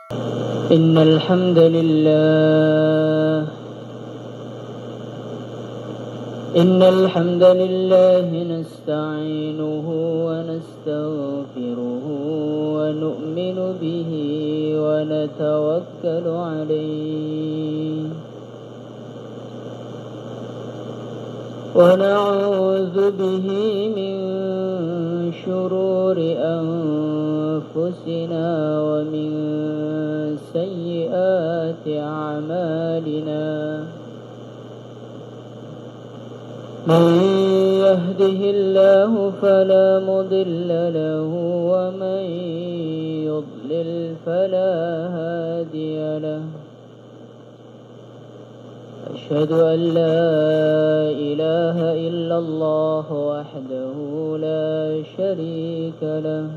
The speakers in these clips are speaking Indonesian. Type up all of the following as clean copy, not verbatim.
إن الحمد لله نستعينه ونستغفره ونؤمن به ونتوكل عليه ونعوذ به من شرور أنفسنا ومن سيئات أعمالنا من يهده الله فلا مضل له ومن يضلل فلا هادي له أشهد أن لا إله إلا الله وحده لا شريك له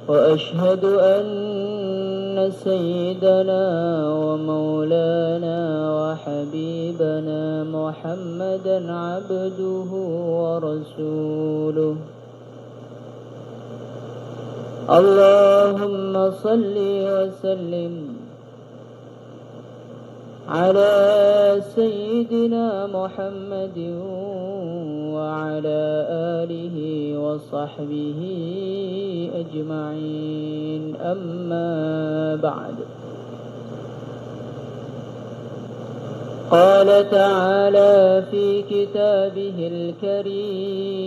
وأشهد أن سيدنا ومولانا وحبيبنا محمدا عبده ورسوله اللهم صل وسلم على سيدنا محمد وعلى آله وصحبه أجمعين أما بعد قال تعالى في كتابه الكريم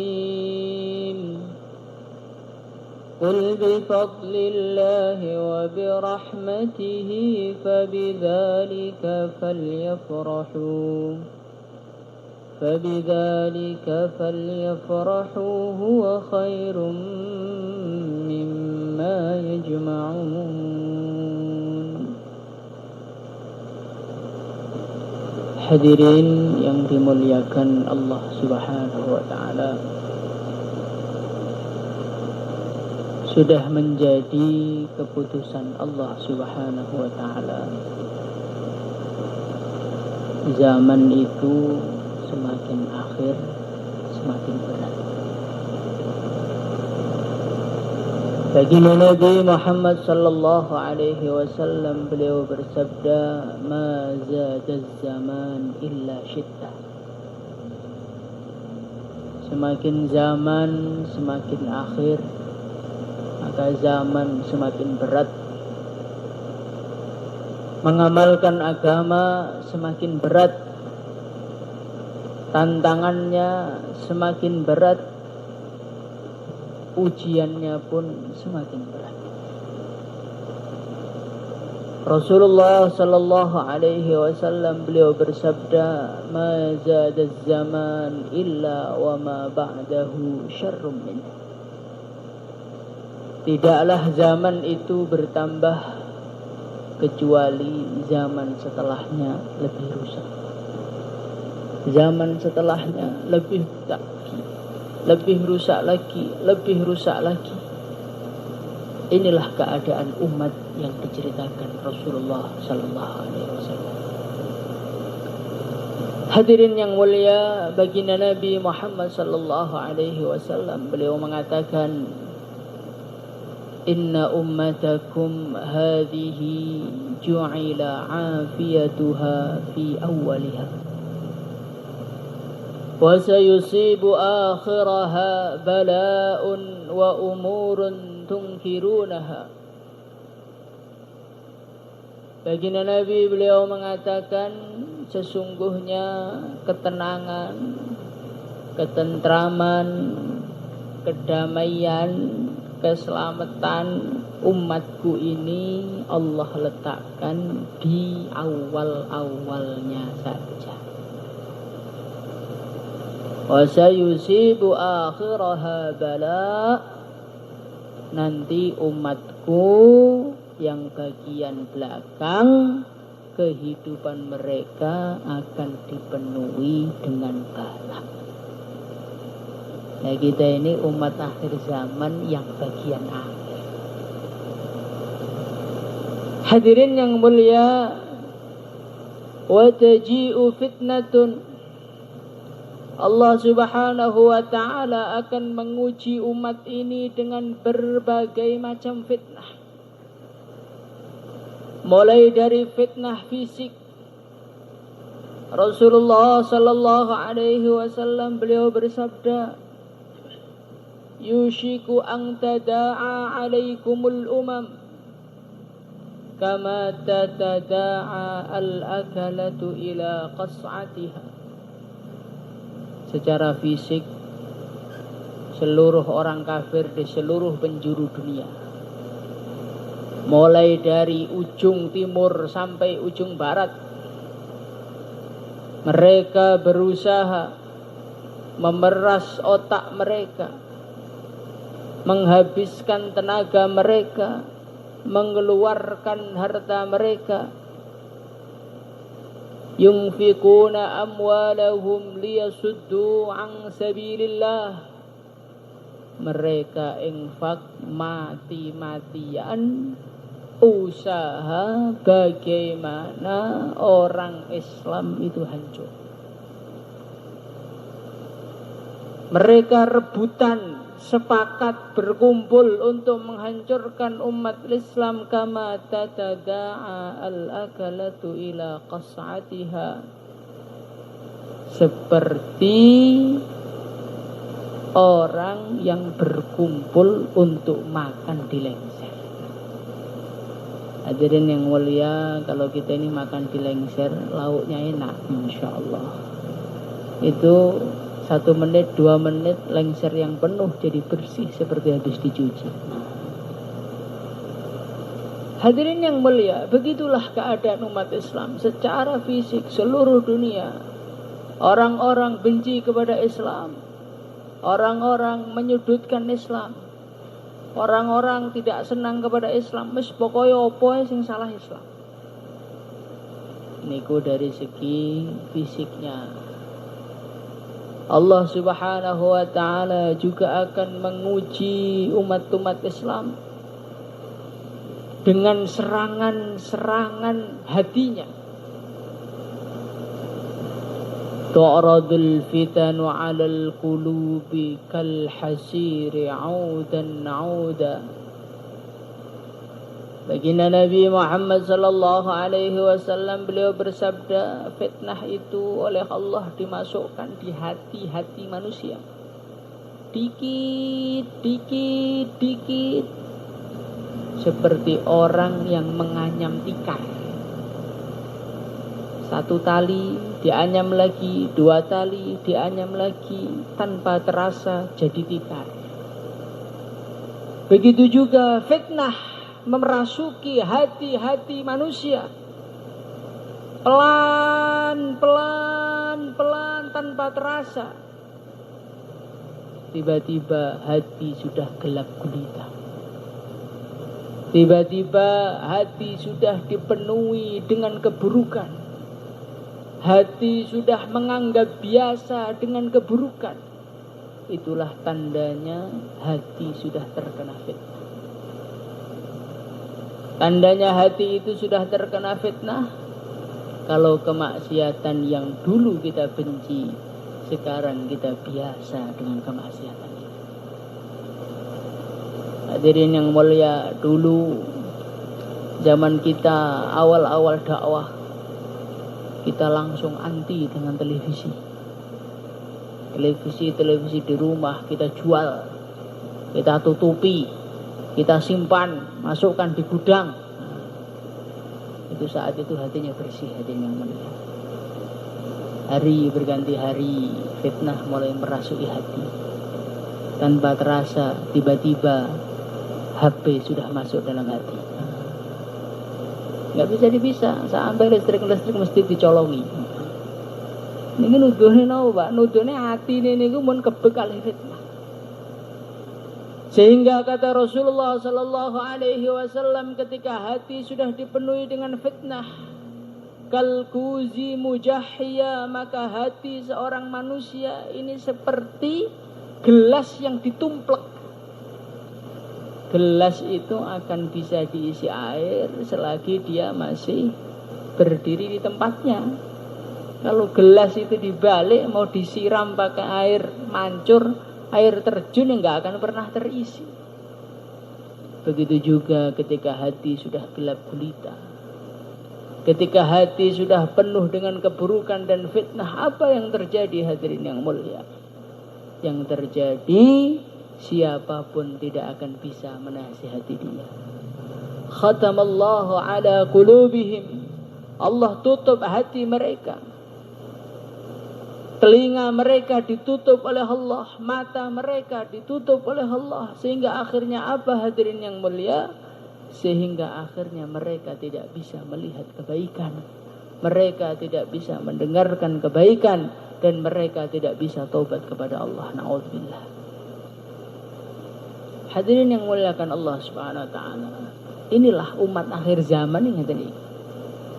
قل بفضل الله وبرحمته فبذلك فليفرحوا هو خير مما يجمعون. Hadirin yang dimuliakan Allah Subhanahu wa taala, sudah menjadi keputusan Allah Subhanahu wa taala. Zaman itu semakin akhir, semakin berat. Bagi Nabi Muhammad sallallahu alaihi wasallam, beliau bersabda, "Ma zadaz zaman illa syiddah." Semakin zaman semakin akhir, maka zaman semakin berat. Mengamalkan agama semakin berat, tantangannya semakin berat, ujiannya pun semakin berat. Rasulullah sallallahu alaihi wasallam beliau bersabda, "Ma zadaz zaman illa wa ma ba'dahu syarrum min." Tidaklah zaman itu bertambah kecuali zaman setelahnya lebih rusak. Zaman setelahnya lebih rusak lagi. Inilah keadaan umat yang diceritakan Rasulullah sallallahu alaihi wasallam. Hadirin yang mulia, baginda Nabi Muhammad sallallahu alaihi wasallam beliau mengatakan, "Inna ummatakum hadhihi ju'ila 'afiyatuha fi awwaliha wa sayusibu akhiraha bala'un wa umurun tunkirunaha." Baginda Nabi beliau mengatakan, sesungguhnya ketenangan, ketentraman, kedamaian, keselamatan umatku ini Allah letakkan di awal-awalnya saja. Wa sayusibu akhiraha bala, nanti umatku yang bagian belakang kehidupan mereka akan dipenuhi dengan bala. Nah, kita ini umat akhir zaman yang bagian akhir. Hadirin yang mulia, wa taji'u fitnatun Allah Subhanahu wa ta'ala akan menguji umat ini dengan berbagai macam fitnah. Mulai dari fitnah fisik. Rasulullah sallallahu alaihi wasallam beliau bersabda, "Yushiku an tada'a 'alaikumul umam kama tatada'a al-akalatu ila qas'atiha." Secara fisik, seluruh orang kafir di seluruh penjuru dunia, mulai dari ujung timur sampai ujung barat, mereka berusaha memeras otak mereka, menghabiskan tenaga mereka, mengeluarkan harta mereka, yunfikuna amwalahum liyasuddu an sabilillah. Mereka infak mati-matian usaha bagaimana orang Islam itu hancur. Mereka rebutan, sepakat berkumpul untuk menghancurkan umat Islam kama tatada'a al-akalatu ila qas'atiha, seperti orang yang berkumpul untuk makan di lengser. Hadirin yang mulia, kalau kita ini makan di lengser, lauknya enak, Masya Allah. Itu 1 menit, 2 menit, lengser yang penuh jadi bersih seperti habis dicuci. Hadirin yang mulia, begitulah keadaan umat Islam secara fisik seluruh dunia. Orang-orang benci kepada Islam, orang-orang menyudutkan Islam, orang-orang tidak senang kepada Islam. Mes pokoknya apa sing salah Islam. Niku dari segi fisiknya. Allah Subhanahu wa ta'ala juga akan menguji umat-umat Islam dengan serangan-serangan hatinya. Tu'radul fitanu 'alal qulubi kal hasiri 'audan 'auda. Baginda Nabi Muhammad sallallahu alaihi wasallam beliau bersabda, fitnah itu oleh Allah dimasukkan di hati-hati manusia. Dikit, dikit, dikit. Seperti orang yang menganyam tikar. 1 tali dianyam lagi, 2 tali dianyam lagi, tanpa terasa jadi tikar. Begitu juga fitnah memerasuki hati-hati manusia. Pelan, pelan, pelan, tanpa terasa. Tiba-tiba hati sudah gelap gulita. Tiba-tiba hati sudah dipenuhi dengan keburukan. Hati sudah menganggap biasa dengan keburukan. Itulah tandanya hati sudah terkena fitnah. Tandanya hati itu sudah terkena fitnah, kalau kemaksiatan yang dulu kita benci, sekarang kita biasa dengan kemaksiatan itu. Hadirin yang mulia, dulu zaman kita awal-awal dakwah, kita langsung anti dengan televisi. Televisi di rumah kita jual, kita tutupi, kita simpan, masukkan di gudang. Itu saat itu hatinya bersih, hatinya yang mulia. Hari berganti hari, fitnah mulai merasuki hati. Tanpa terasa, tiba-tiba HP sudah masuk dalam hati. Nggak bisa dipisah, sampai listrik mesti dicolongi. Ini nuduhnya Pak, nuduhnya hati ini mun kebekal fitnah. Sehingga kata Rasulullah sallallahu alaihi wasallam, ketika hati sudah dipenuhi dengan fitnah, kalkuzi mujahhiya, maka hati seorang manusia ini seperti gelas yang ditumplek. Gelas itu akan bisa diisi air selagi dia masih berdiri di tempatnya. Kalau gelas itu dibalik mau disiram pakai air mancur, air terjun yang nggak akan pernah terisi. Begitu juga ketika hati sudah gelap gulita, ketika hati sudah penuh dengan keburukan dan fitnah, apa yang terjadi hadirin yang mulia? Yang terjadi siapapun tidak akan bisa menasihati dia. Khatamallahu ala qulubihim. Allah tutup hati mereka. Telinga mereka ditutup oleh Allah, mata mereka ditutup oleh Allah, sehingga akhirnya apa hadirin yang mulia? Sehingga akhirnya mereka tidak bisa melihat kebaikan, mereka tidak bisa mendengarkan kebaikan, dan mereka tidak bisa taubat kepada Allah. Na'udzubillah. Hadirin yang muliakan Allah Subhanahu wa taala. Inilah umat akhir zaman ini tadi.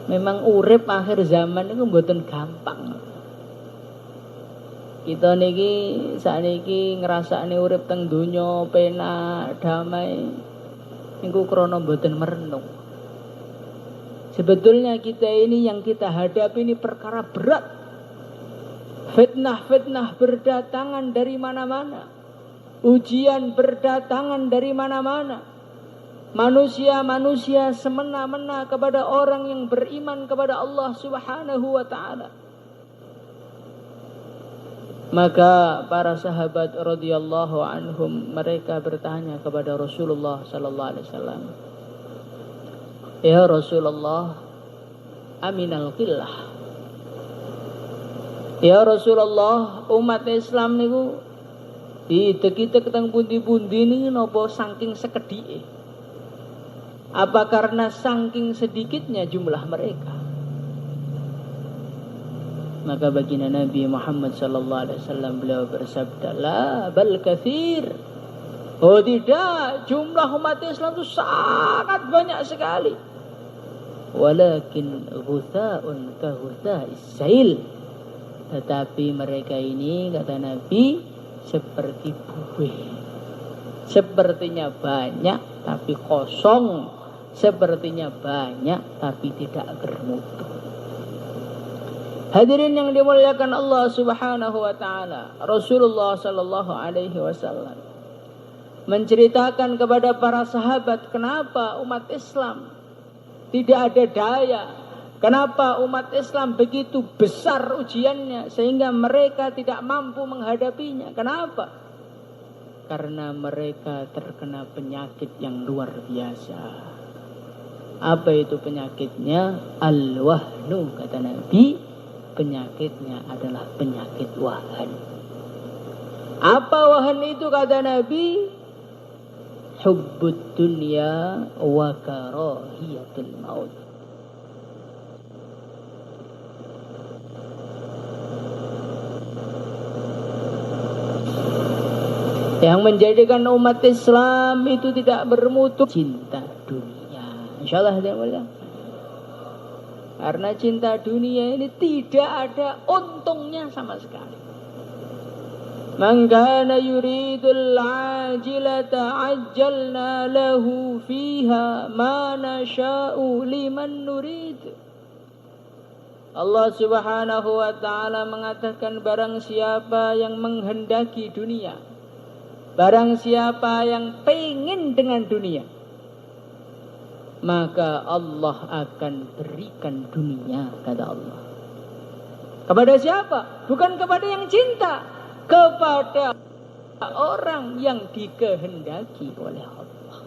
Memang urip akhir zaman itu mboten gampang. Kita niki sakniki ngrasakne urip teng donya penak, damai. Niku krana mboten merenung. Sebetulnya kita ini yang kita hadapi ini perkara berat. Fitnah-fitnah berdatangan dari mana-mana. Ujian berdatangan dari mana-mana. Manusia-manusia semena-mena kepada orang yang beriman kepada Allah Subhanahu wa taala. Maka para sahabat radhiyallahu anhum mereka bertanya kepada Rasulullah sallallahu alaihi wasallam, "Ya Rasulullah, aminal qillah." Ya Rasulullah, umat Islam niku didek-dek teng pundi-pundi niki napa saking sekedhike? Apa karena saking sedikitnya jumlah mereka? Maka baginda Nabi Muhammad sallallahu alaihi wasallam beliau bersabda, "La bal katsir." Oh tidak, jumlah umat Islam itu sangat banyak sekali. Walakin ghutha'un ka ghutha'is sail. Tetapi mereka ini kata Nabi seperti buih. Sepertinya banyak tapi kosong, sepertinya banyak tapi tidak bermutu. Hadirin yang dimuliakan Allah Subhanahu wa taala, Rasulullah sallallahu alaihi wasallam menceritakan kepada para sahabat kenapa umat Islam tidak ada daya, kenapa umat Islam begitu besar ujiannya sehingga mereka tidak mampu menghadapinya. Kenapa? Karena mereka terkena penyakit yang luar biasa. Apa itu penyakitnya? Al-wahnu, kata Nabi. Penyakitnya adalah penyakit wahan. Apa wahan itu kata Nabi? Hubbud dunya wa karahiyatul maut. Yang menjadikan umat Islam itu tidak bermutu cinta dunia. Insyaallah dia mulia. Karena cinta dunia ini tidak ada untungnya sama sekali. Man kana yuridul ajilata ajjalna lahu fiha ma nasha'u liman nurid. Allah Subhanahu wa taala mengatakan barang siapa yang menghendaki dunia, barang siapa yang pengen dengan dunia, maka Allah akan berikan dunia, kata Allah. Kepada siapa? Bukan kepada yang cinta, kepada orang yang dikehendaki oleh Allah.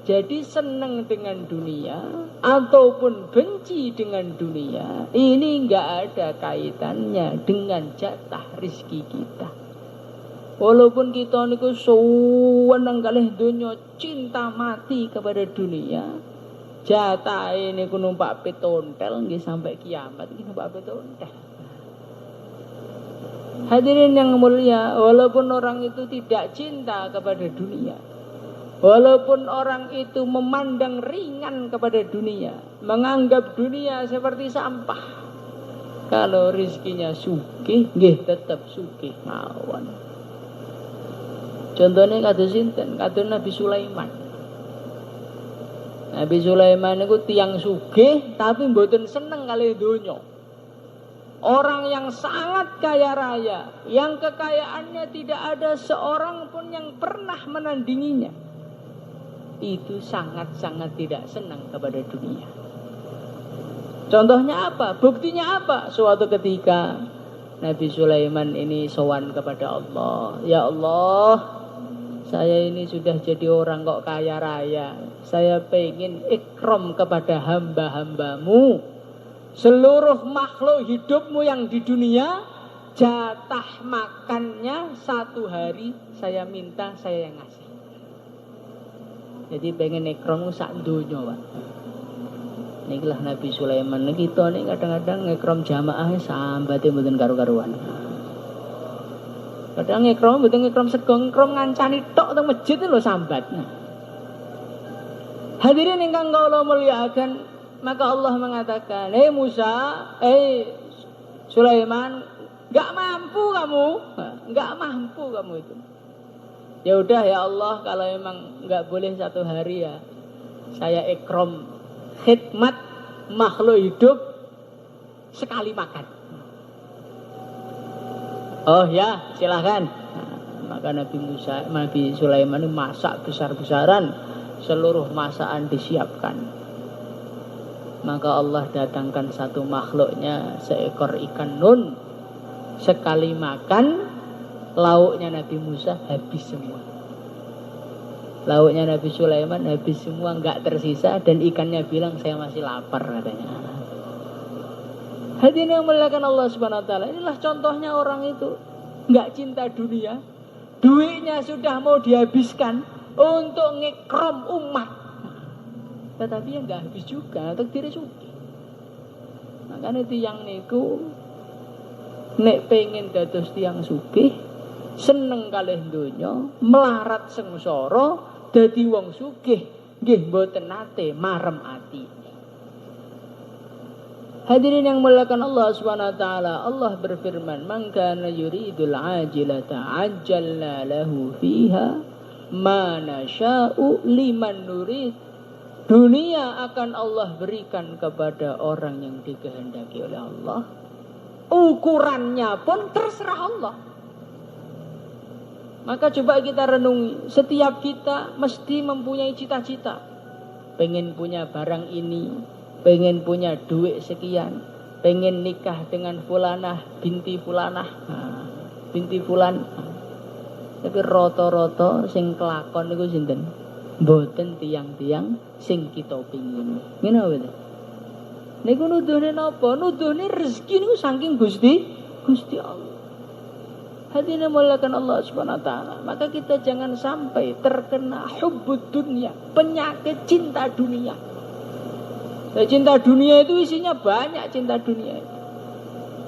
Jadi senang dengan dunia ataupun benci dengan dunia, ini enggak ada kaitannya dengan jatah rezeki kita. Walaupun kita niku seneng kalih dunia, cinta mati kepada dunia, jatah ini ku numpak pitontel nggih sampai kiamat iki numpak pitontel. Hadirin yang mulia, walaupun orang itu tidak cinta kepada dunia, walaupun orang itu memandang ringan kepada dunia, menganggap dunia seperti sampah, kalau rizkinya sugih nggih tetap sugih mawon. Contohnya kados sinten? Kados Nabi Sulaiman. Nabi Sulaiman itu tiang sugih tapi mboten seneng kalih donya. Orang yang sangat kaya raya, yang kekayaannya tidak ada seorang pun yang pernah menandinginya, itu sangat-sangat tidak senang kepada dunia. Contohnya apa? Buktinya apa? Suatu ketika Nabi Sulaiman ini sowan kepada Allah. Ya Allah, saya ini sudah jadi orang kok kaya raya. Saya pengen ikram kepada hamba-hambamu. Seluruh makhluk hidupmu yang di dunia, jatah makannya satu hari saya minta, saya yang ngasih. Jadi pengen ikram sak donya, Pak. Inilah Nabi Sulaiman. Kita nih kadang-kadang ikram jamaah sambate mboten karu-karuan. Kadang ikram mboten ikram sego, ikram ngancani tok teng masjid lho sambat. Hadirin ingkang kula mulyakaken, maka Allah mengatakan, Musa, Sulaiman, enggak mampu kamu itu. Ya udah ya Allah, kalau memang enggak boleh satu hari ya, saya ikram khidmat makhluk hidup sekali makan. Oh ya, silahkan. Maka Nabi Sulaiman masak besar-besaran, seluruh masakan disiapkan. Maka Allah datangkan satu makhluknya, seekor ikan nun. Sekali makan, lauknya Nabi Musa habis semua. Lauknya Nabi Sulaiman habis semua, enggak tersisa. Dan ikannya bilang, saya masih lapar katanya. Hadirin yang muliakan Allah Subhanahu Wa Taala, inilah contohnya orang itu enggak cinta dunia. Duitnya sudah mau dihabiskan untuk ngekrom umat, tetapi yang enggak habis juga, takdir sugih. Makanya tiyang niku nek pengen dados tiyang sugih, seneng kalih donya, melarat sengsara, dadi wong sugih, nggih mboten nate marem ati. Hadirin yang muliakan Allah Subhanahu wa taala, Allah berfirman, "Man kana yuridul ajilata ajjalna lahu fiha ma nasya'u liman nurid." Dunia akan Allah berikan kepada orang yang dikehendaki oleh Allah. Ukurannya pun terserah Allah. Maka coba kita renungi, setiap kita mesti mempunyai cita-cita. Pengen punya barang ini, pengen punya duit sekian, pengen nikah dengan fulanah binti fulanah, binti fulan. Tapi roto-roto sing kelakon niku sinten? Mboten tiang-tiang sing kita pingin. Ngene wae. Niku nuduhne napa? Nuduhne rezeki niku saking Gusti Allah. Hadirin muliakan Allah Subhanahu wa taala. Maka kita jangan sampai terkena hubbud dunia, penyakit cinta dunia. Dan cinta dunia itu isinya banyak, cinta dunia.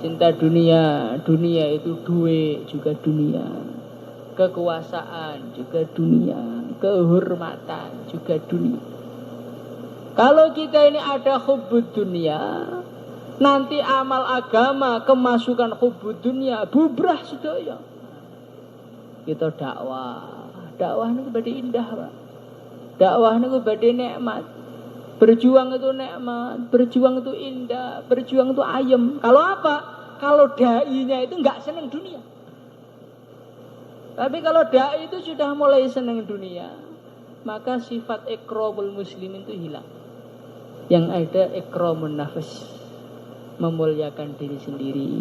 Cinta dunia, dunia itu duit juga dunia. Kekuasaan juga dunia, kehormatan juga dunia. Kalau kita ini ada hubbud dunia, nanti amal agama kemasukan hubbud dunia bubrah sedaya. Kita dakwah niku badhe indah, Pak. Dakwah niku badhe nikmat. Berjuang itu nikmat, berjuang itu indah, berjuang itu ayem. Kalau apa? Kalau dai-nya itu enggak senang dunia. Tapi kalau dai itu sudah mulai senang dunia, maka sifat ikramul muslimin itu hilang. Yang ada ikramun nafs, memuliakan diri sendiri.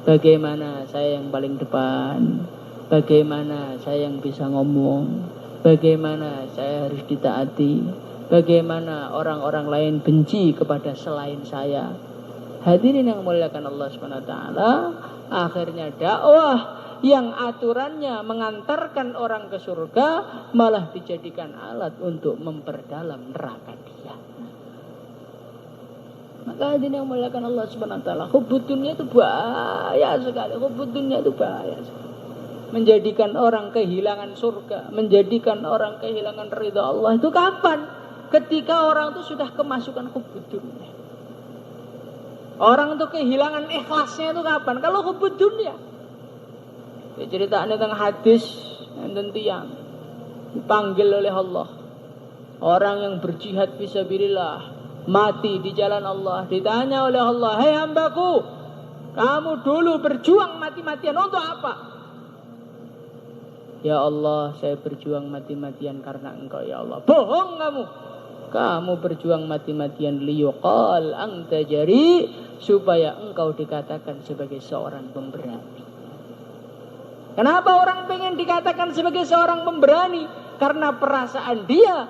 Bagaimana saya yang paling depan, bagaimana saya yang bisa ngomong, bagaimana saya harus ditaati, bagaimana orang-orang lain benci kepada selain saya. Hadirin yang memuliakan Allah Subhanahu wa taala, akhirnya dakwah yang aturannya mengantarkan orang ke surga malah dijadikan alat untuk memperdalam neraka dia. Maka hadirin yang memuliakan Allah Subhanahu wa taala, hubbud dunia itu bahaya sekali. Hubbud dunia itu bahaya sekali. Menjadikan orang kehilangan surga, menjadikan orang kehilangan ridha Allah. Itu kapan? Ketika orang itu sudah kemasukan hubbud dunia. Orang itu kehilangan ikhlasnya itu kapan? Kalau hubbud dunia. Ceritanya tentang hadis enten tiyang dipanggil oleh Allah. Orang yang berjihad fisabilillah, mati di jalan Allah, ditanya oleh Allah, "Hai hambaku, Kamu dulu berjuang mati-matian untuk apa? Ya Allah, saya berjuang mati-matian karena Engkau ya Allah. Bohong kamu. Kamu berjuang mati-matian liyuqal anta jari, supaya engkau dikatakan sebagai seorang pemberani. Kenapa orang pengen dikatakan sebagai seorang pemberani? Karena perasaan dia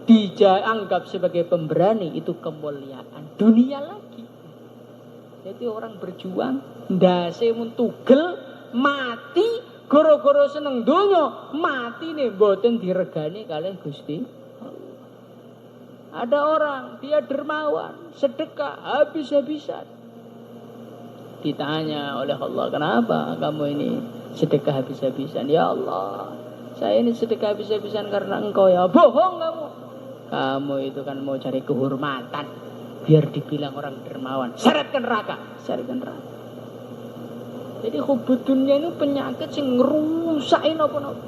dianggap sebagai pemberani itu kemuliaan dunia lagi. Jadi orang berjuang ndase mun tugel mati gara-gara seneng donya, mati nih mboten diregani kalih Gusti. Ada orang dia dermawan, sedekah habis-habisan. Ditanya oleh Allah, "Kenapa kamu ini sedekah habis-habisan?" "Ya Allah, saya ini sedekah habis-habisan karena Engkau ya." "Bohong kamu. Kamu itu kan mau cari kehormatan. Biar dibilang orang dermawan. Syaratkan neraka. Syaratkan neraka." Jadi hubud dunia ini penyakit yang ngerusakin apa-apa.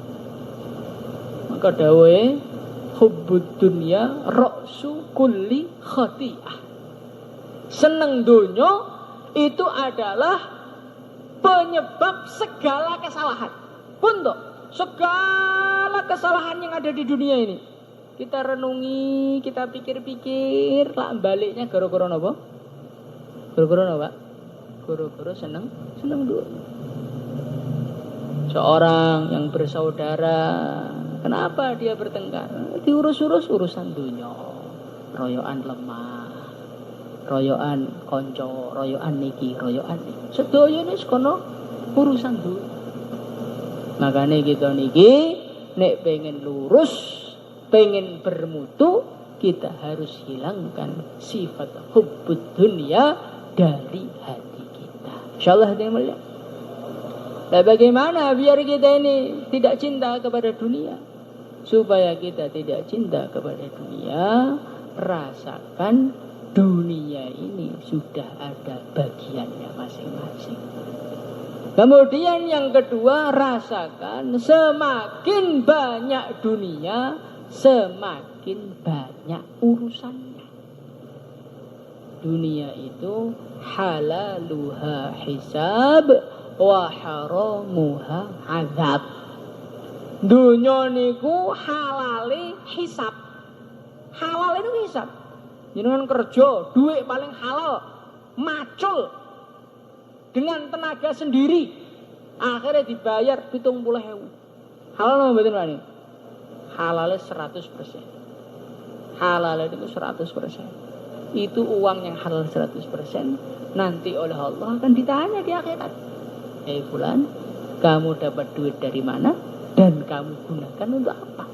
Maka dawe hubud dunia ra'su kulli khati'ah. Seneng dunia itu adalah penyebab segala kesalahan. Untuk segala kesalahan yang ada di dunia ini. Kita renungi, kita pikir-pikir, lah baliknya gara-gara apa? Gara-gara apa? Gara-gara seneng dunia. Seorang yang bersaudara, kenapa dia bertengkar? Diurus-urus urusan dunia. Royoan lemah, royoan konco, royoan niki, royoan niki. Sedaya ini sekono urusan dunia. Makanya kita niki nek pengen lurus, pengen bermutu, kita harus hilangkan sifat hubbud dunia dari hati kita. Insyaallah hati mulia. Nah, bagaimana biar kita ini tidak cinta kepada dunia? Supaya kita tidak cinta kepada dunia, rasakan dunia ini sudah ada bagiannya masing-masing. Kemudian yang kedua, rasakan semakin banyak dunia, semakin banyak urusannya. Dunia itu halaluha hisab wa haramuha azab. Dunia niku halale hisab. Halal itu hisab. Jenengan kerja, duit paling halal, macul dengan tenaga sendiri, akhirnya dibayar 70.000. Halal apa mboten wani? Halalnya 100%. Halal itu 100%. Itu uang yang halal 100%. Nanti oleh Allah akan ditanya di akhirat. Fulan, kamu dapat duit dari mana? Dan kamu gunakan untuk apa?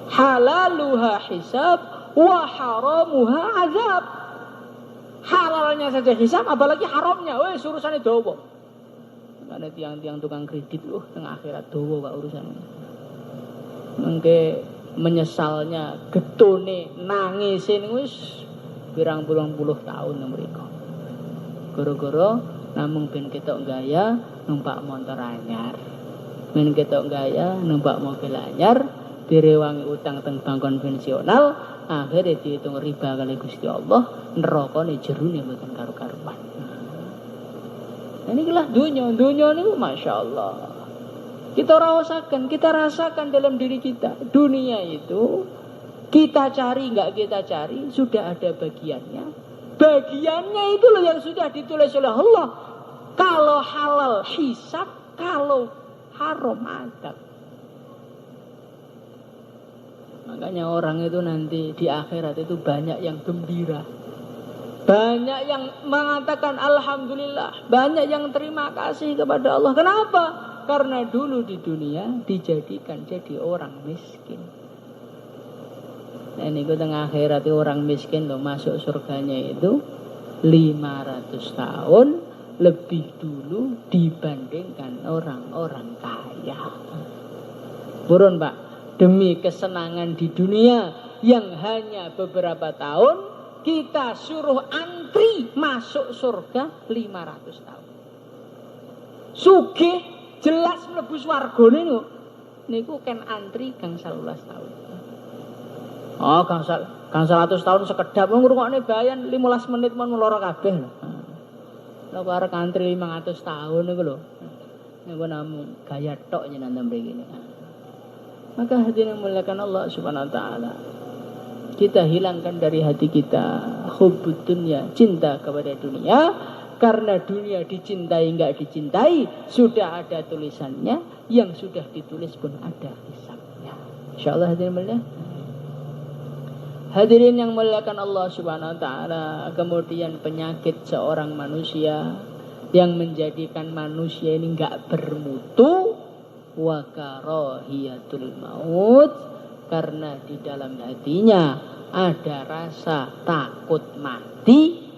Halaluha hisab wa haramuha azab. Halalnya saja hisab, apalagi haramnya. Wes urusannya dawa. Karena tiang-tiang tukang kredit, tengah akhirat dawa Pak urusannya. Mengke menyesalnya getone nangisin wis pirang-puluh tahun mereka. Gara-gara namung ben ketok gaya numpak motor anyar. Men ketok gaya numpak mobil anyar, direwangi utang teng bank konvensional, akhirnya dihitung riba kali Gusti Allah, nerakane jerune mboten karo-karuan. Nah, inilah dunia niku masyaallah. Kita rasakan dalam diri kita. Dunia itu kita cari enggak kita cari, sudah ada bagiannya. Bagiannya itu loh yang sudah ditulis oleh Allah. Kalau halal hisab, kalau haram adab. Makanya orang itu nanti di akhirat itu banyak yang gembira. Banyak yang mengatakan alhamdulillah. Banyak yang terima kasih kepada Allah. Kenapa? Karena dulu di dunia dijadikan jadi orang miskin. Nah ini tengah akhirat itu orang miskin loh, masuk surganya itu 500 tahun lebih dulu dibandingkan orang-orang kaya. Purun Pak, demi kesenangan di dunia yang hanya beberapa tahun, kita suruh antri masuk surga 500 tahun. Sugih jelas mlebu swarga niku kan antri gang 11 tahun. Oh, gang 100 tahun sekedap ngrungokne bayan 15 menit mon lara kabeh. Lha karo kantri 500 tahun niku lho. Niku namung gaya tok jenengan mriki. Maka hadirin muliakan Allah Subhanahu wa taala. Kita hilangkan dari hati kita hubbud dunya, cinta kepada dunia. Karena dunia dicintai enggak dicintai, sudah ada tulisannya, yang sudah ditulis pun ada hisabnya. Insyaallah hadirin mulia. Hadirin yang muliakan Allah Subhanahu wa taala, kemudian penyakit seorang manusia yang menjadikan manusia ini enggak bermutu, wa karahiyatul maut, karena di dalam hatinya ada rasa takut mati,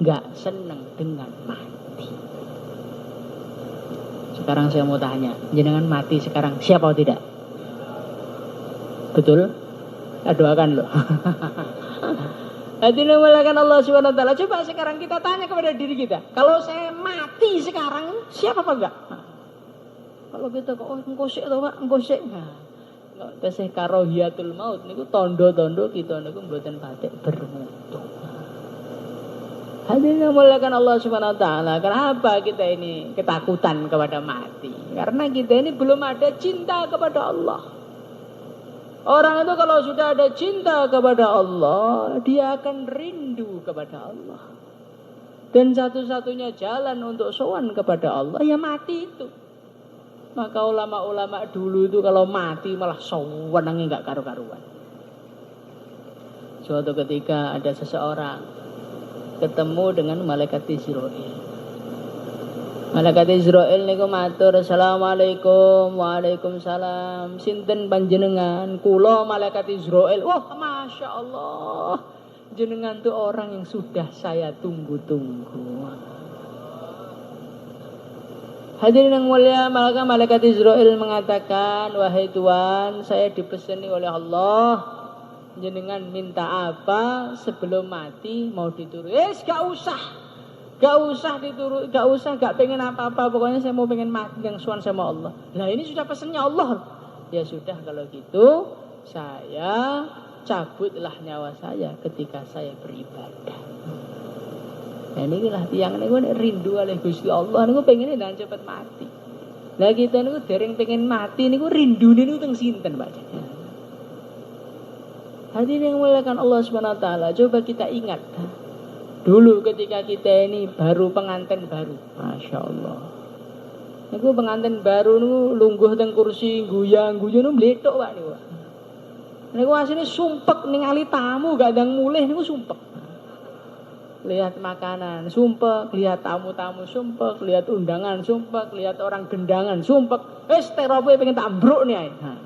enggak senang dengan mati. Sekarang saya mau tanya, jenengan mati sekarang siapa atau tidak? Betul? Doakan loh. Hadirin muliakan Allah Subhanahu wa taala. Coba sekarang kita tanya kepada diri kita, kalau saya mati sekarang siapa apa enggak? Kalau kita kok engko sik to Pak, engko sik. Nah, tesih karahiyatul maut niku tondo-tondo kita niku mboten patek bermutu. Hadirin muliakan Allah Subhanahu wa taala. Kenapa kita ini ketakutan kepada mati? Karena kita ini belum ada cinta kepada Allah. Orang itu kalau sudah ada cinta kepada Allah, dia akan rindu kepada Allah. Dan satu-satunya jalan untuk sowan kepada Allah ya mati itu. Maka ulama-ulama dulu itu kalau mati malah sowanange enggak karu-karuan. Suatu ketika ada seseorang ketemu dengan malaikat Israil. Malaikat Israil niku matur, "Assalamualaikum." "Waalaikumsalam." "Sinten panjenengan?" "Kula malaikat Israil." "Wah, Masya Allah. Jenengan tuh orang yang sudah saya tunggu-tunggu." Hadirin yang mulia, maka malaikat Israil mengatakan, "Wahai Tuhan, saya dipeseni oleh Allah, jenengan minta apa sebelum mati mau diturun?" Gak usah diturun, gak pengen apa-apa, pokoknya saya mau pengen mati yang suan sama Allah. Nah ini sudah pesannya Allah. Ya sudah kalau gitu, saya cabutlah nyawa saya ketika saya beribadah. Nah inilah tiang niku rindu oleh Gusti Allah niku pengen dan cepat mati. Lah kita niku dereng pengen mati niku rindune niku teng sinten, Pak? Hadirin yang muliakan Allah Subhanahu wa taala, coba kita ingat dulu ketika kita ini baru pengantin baru, Masya Allah. Niku pengantin baru niku lungguh teng kursi guyang-guyu niku mletok Pak niku. Niku asline sumpek ningali tamu gak ndang mulih niku sumpek. Lihat makanan sumpek, lihat tamu-tamu sumpek, lihat undangan sumpek, lihat orang gendangan sumpek. Wis terope pengen tak ambruk nih. Nah,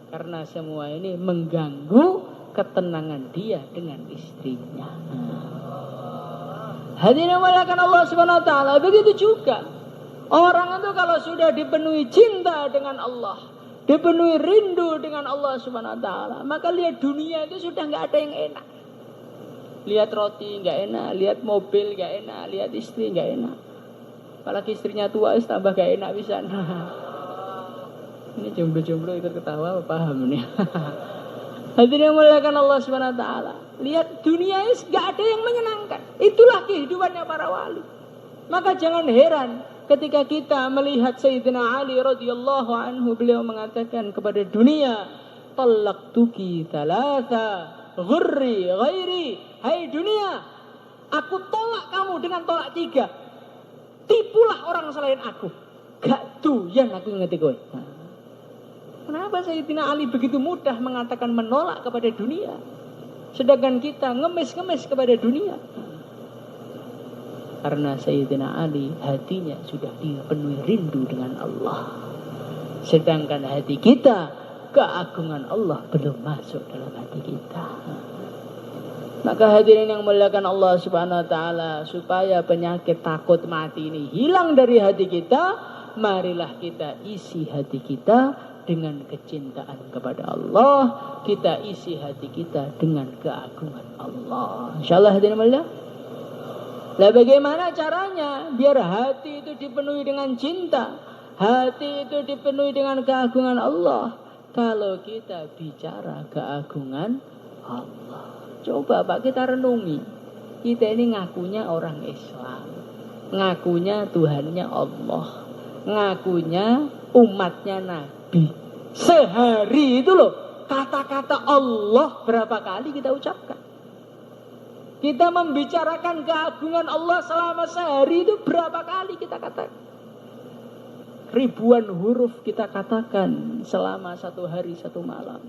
karena semua ini mengganggu ketenangan dia dengan istrinya. Hadirin muliakan Allah Subhanahu wa taala, begitu juga orang itu kalau sudah dipenuhi cinta dengan Allah, dipenuhi rindu dengan Allah Subhanahu wa taala, maka lihat dunia itu sudah enggak ada yang enak. Lihat roti enggak enak, lihat mobil enggak enak, lihat istri enggak enak. Apalagi istrinya tua tambah enggak enak pisan. Ini jomblo-jomblo ikut ketawa paham nih. Hadirin yang muliakan Allah Subhanahu wa taala. Lihat dunia ini enggak ada yang menyenangkan. Itulah kehidupannya para wali. Maka jangan heran ketika kita melihat Sayyidina Ali radhiyallahu anhu, beliau mengatakan kepada dunia, "Talaqtuki thalatha ghurri ghairi." Hai dunia, aku tolak kamu dengan tolak 3. Tipulah orang selain aku. Gak doyan aku ngerti kowe. Kenapa Sayyidina Ali begitu mudah mengatakan menolak kepada dunia? Sedangkan kita ngemis-ngemis kepada dunia. Karena Sayyidina Ali hatinya sudah dipenuhi rindu dengan Allah. Sedangkan hati kita, keagungan Allah belum masuk dalam hati kita. Maka hadirin yang muliakan Allah Subhanahu wa taala, supaya penyakit takut mati ini hilang dari hati kita, marilah kita isi hati kita dengan kecintaan kepada Allah, kita isi hati kita dengan keagungan Allah. Insyaallah hadirin mulia. Lah bagaimana caranya biar hati itu dipenuhi dengan cinta, hati itu dipenuhi dengan keagungan Allah? Kalau kita bicara keagungan Allah, coba Pak kita renungi. Kita ini ngakunya orang Islam. ngakunya Tuhannya Allah, ngakunya umatnya Nabi. Sehari itu loh, kata-kata Allah berapa kali kita ucapkan? Kita membicarakan keagungan Allah selama sehari itu berapa kali kita katakan? Ribuan huruf kita katakan selama satu hari satu malam.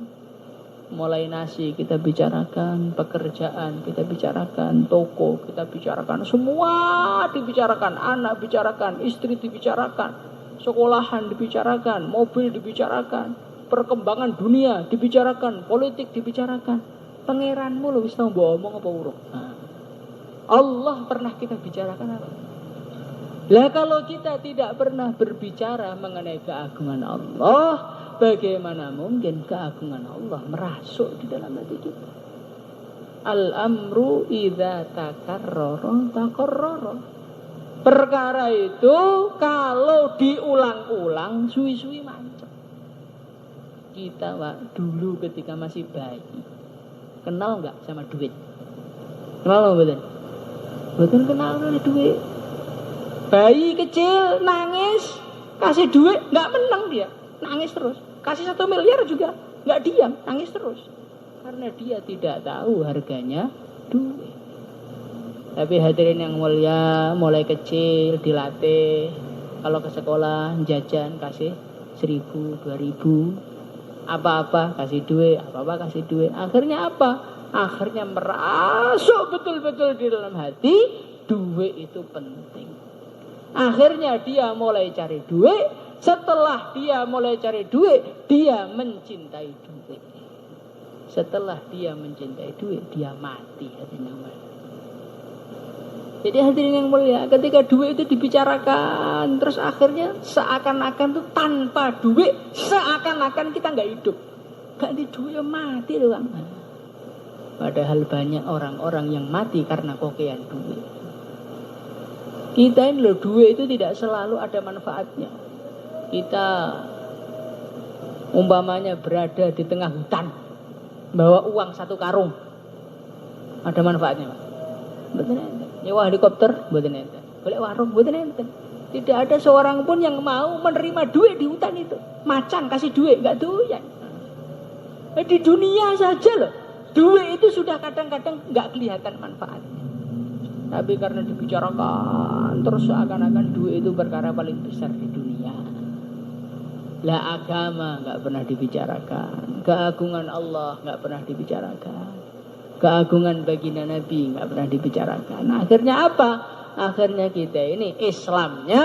Mulai nasi kita bicarakan, pekerjaan kita bicarakan, toko kita bicarakan, semua dibicarakan, anak bicarakan, istri dibicarakan, sekolahan dibicarakan, mobil dibicarakan, perkembangan dunia dibicarakan, politik dibicarakan. Pangeranmu lo wis tau mbok omong apa urung? Allah pernah kita bicarakan apa? Lah kalau kita tidak pernah berbicara mengenai keagungan Allah, bagaimana mungkin keagungan Allah merasuk di dalam hati kita? Al-amru idza takarrara takarrara. Perkara itu kalau diulang-ulang suwi-suwi mancep. Kita dulu ketika masih bayi, kenal nggak sama duit? Kenal nggak betul? Betul kenal sama duit. Bayi kecil nangis, kasih duit nggak menang dia, nangis terus. Kasih 1 miliar juga nggak diam, nangis terus. Karena dia tidak tahu harganya duit. Tapi hadirin yang mulia, mulai kecil dilatih. Kalau ke sekolah jajan kasih 1.000, 2.000. Apa-apa kasih duit, apa-apa kasih duit. Akhirnya apa? Akhirnya merasuk betul-betul di dalam hati, duit itu penting. Akhirnya dia mulai cari duit. Setelah dia mulai cari duit, dia mencintai duit. Setelah dia mencintai duit, dia mati. Jadi hadirin yang mulia, ketika duit itu dibicarakan, terus akhirnya seakan-akan tuh tanpa duit, seakan-akan kita nggak hidup. Gak di duit ya mati doang. Padahal banyak orang-orang yang mati karena kokean duit. Kita ini loh, duit itu tidak selalu ada manfaatnya. Kita umpamanya berada di tengah hutan, bawa uang 1 karung, ada manfaatnya Pak? Betul enten. Nyewa helikopter, betul enten. Golek warung, betul enten. Tidak ada seorang pun yang mau menerima duit di hutan itu. Macan kasih duit, nggak doyan. Di dunia saja loh, duit itu sudah kadang-kadang nggak kelihatan manfaatnya. Tapi karena dibicarakan terus seakan-akan duit itu perkara paling besar di dunia. Lah agama nggak pernah dibicarakan, keagungan Allah nggak pernah dibicarakan, keagungan baginda Nabi nggak pernah dibicarakan. Nah, akhirnya apa? Akhirnya kita ini Islamnya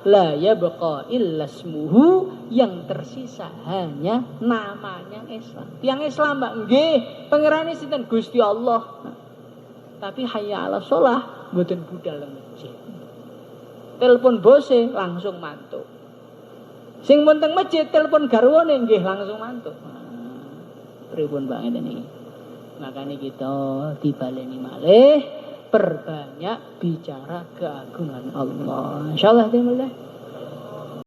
la yabqa illa ismuhu, yang tersisa hanya namanya Islam. Yang Islam Mbak nggih, pangerane sinten Gusti Allah. Nah, tapi hayya 'alas shalah mboten budal nang masjid. Telepon bose langsung mantuk. Sing menteng masjid telepon garwane nggih langsung mantuk. Pripun banget ini. Makanya kita dibaleni malih, perbanyak bicara keagungan Allah. Insyaallah